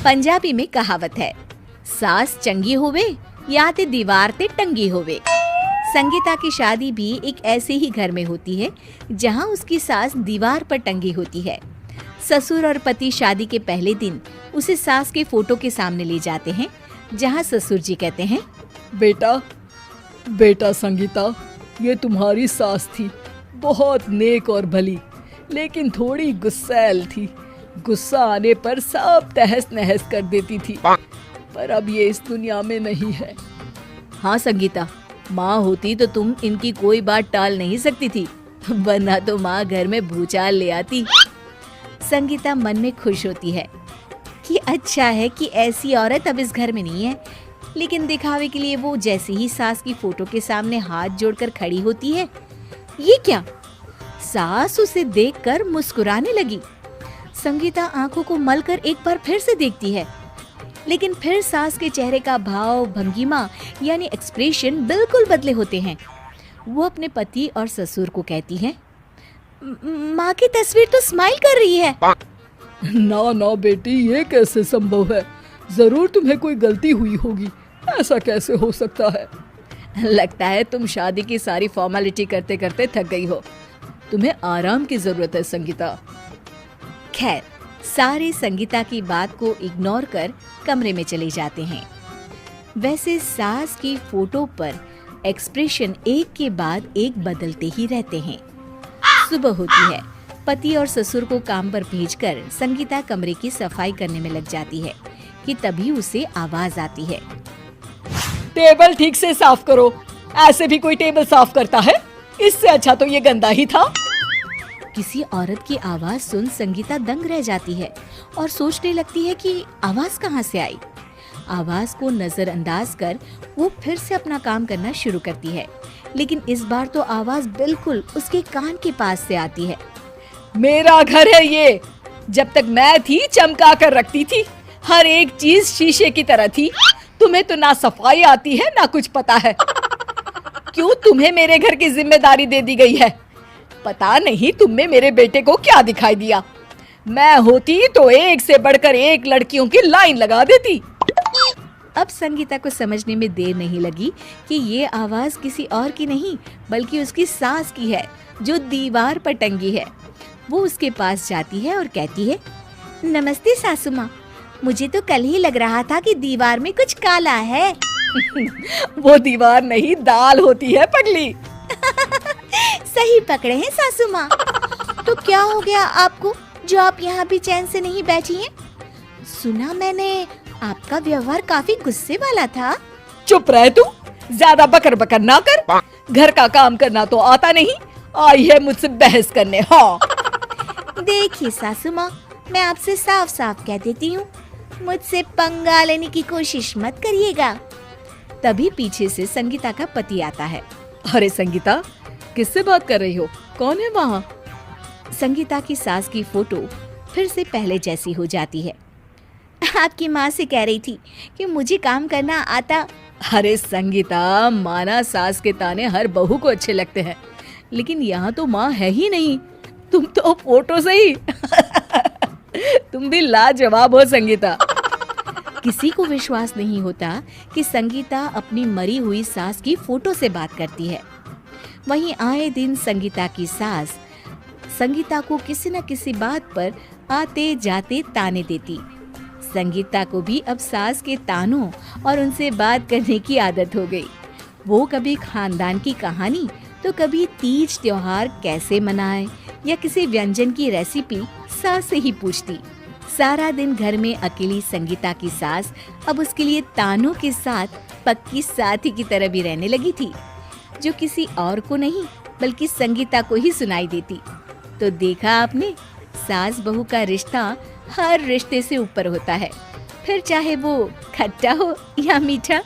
पंजाबी में कहावत है, सास चंगी होवे या ते दीवार ते टंगी होवे। संगीता की शादी भी एक ऐसे ही घर में होती है जहां उसकी सास दीवार पर टंगी होती है। ससुर और पति शादी के पहले दिन उसे सास के फोटो के सामने ले जाते हैं, जहां ससुर जी कहते हैं, बेटा बेटा संगीता, ये तुम्हारी सास थी, बहुत नेक और भली, लेकिन थोड़ी गुस्सैल थी। गुस्सा आने पर सब तहस नहस कर देती थी, पर अब ये इस दुनिया में नहीं है। हाँ संगीता, माँ होती तो तुम इनकी कोई बात टाल नहीं सकती थी, वरना तो माँ घर में भूचाल ले आती। संगीता मन में खुश होती है कि अच्छा है कि ऐसी औरत अब इस घर में नहीं है, लेकिन दिखावे के लिए वो जैसे ही सास की फोटो के सामने हाथ जोड़कर खड़ी होती है, ये क्या? सास उसे देखकर मुस्कुराने लगी। संगीता आंखों को मलकर एक बार फिर से देखती है, लेकिन फिर सास के चेहरे का भाव, भंगिमा यानी एक्सप्रेशन बिल्कुल बदले होते हैं। वो अपने पति और ससुर को कहती है, माँ की तस्वीर तो स्माइल कर रही है। ना ना बेटी, ये कैसे संभव है? जरूर तुम्हें कोई गलती हुई होगी, ऐसा कैसे हो सकता है? लगता है तुम शादी की सारी फॉर्मेलिटी करते करते थक गई हो, तुम्हें आराम की जरूरत है संगीता। खैर, सारे संगीता की बात को इग्नोर कर कमरे में चले जाते हैं। वैसे सास की फोटो पर एक्सप्रेशन एक के बाद एक बदलते ही रहते हैं। सुबह होती है, पति और ससुर को काम पर भेजकर संगीता कमरे की सफाई करने में लग जाती है कि तभी उसे आवाज आती है, टेबल ठीक से साफ करो। ऐसे भी कोई टेबल साफ करता है? इससे अच्छा तो ये गंदा ही था। किसी औरत की आवाज सुन संगीता दंग रह जाती है और सोचने लगती है कि आवाज कहाँ से आई। आवाज को नजरअंदाज कर वो फिर से अपना काम करना शुरू करती है, लेकिन इस बार तो आवाज बिल्कुल उसके कान के पास से आती है। मेरा घर है ये। जब तक मैं थी चमका कर रखती थी, हर एक चीज शीशे की तरह थी। तुम्हें तो ना सफाई आती है ना कुछ पता है। क्यों तुम्हें मेरे घर की जिम्मेदारी दे दी गई है? पता नहीं तुम में मेरे बेटे को क्या दिखाई दिया। मैं होती तो एक से बढ़कर एक लड़कियों की लाइन लगा देती। अब संगीता को समझने में देर नहीं लगी कि ये आवाज किसी और की नहीं बल्कि उसकी सास की है, जो दीवार पर टंगी है। वो उसके पास जाती है और कहती है, नमस्ते सासू माँ, मुझे तो कल ही लग रहा था कि दीवार में कुछ काला है। वो दीवार नहीं, दाल होती है पगली। सही पकड़े हैं सासू माँ। तो क्या हो गया आपको जो आप यहाँ भी चैन से नहीं बैठी हैं? सुना मैंने आपका व्यवहार काफी गुस्से वाला था। चुप रह तू, ज्यादा बकर बकर ना कर। घर का काम करना तो आता नहीं, आई है मुझसे बहस करने। हाँ देखिए सासू माँ, मैं आपसे साफ साफ कह देती हूँ, मुझसे पंगा लेने की कोशिश मत करिएगा। तभी पीछे से संगीता का पति आता है। अरे संगीता, किससे बात कर रही हो? कौन है वहाँ? संगीता की सास की फोटो फिर से पहले जैसी हो जाती है। आपकी माँ से कह रही थी कि मुझे काम करना आता। अरे संगीता, माना सास के ताने हर बहू को अच्छे लगते हैं, लेकिन यहाँ तो माँ है ही नहीं, तुम तो फोटो से ही। तुम भी लाजवाब हो संगीता। किसी को विश्वास नहीं होता कि संगीता अपनी मरी हुई सास की फोटो से बात करती है। वहीं आए दिन संगीता की सास संगीता को किसी न किसी बात पर आते जाते ताने देती। संगीता को भी अब सास के तानों और उनसे बात करने की आदत हो गई। वो कभी खानदान की कहानी तो कभी तीज त्योहार कैसे मनाएं या किसी व्यंजन की रेसिपी सास से ही पूछती। सारा दिन घर में अकेली संगीता की सास अब उसके लिए तानों के साथ पक्की साथी की तरह भी रहने लगी थी, जो किसी और को नहीं बल्कि संगीता को ही सुनाई देती। तो देखा आपने, सास बहू का रिश्ता हर रिश्ते से ऊपर होता है, फिर चाहे वो खट्टा हो या मीठा।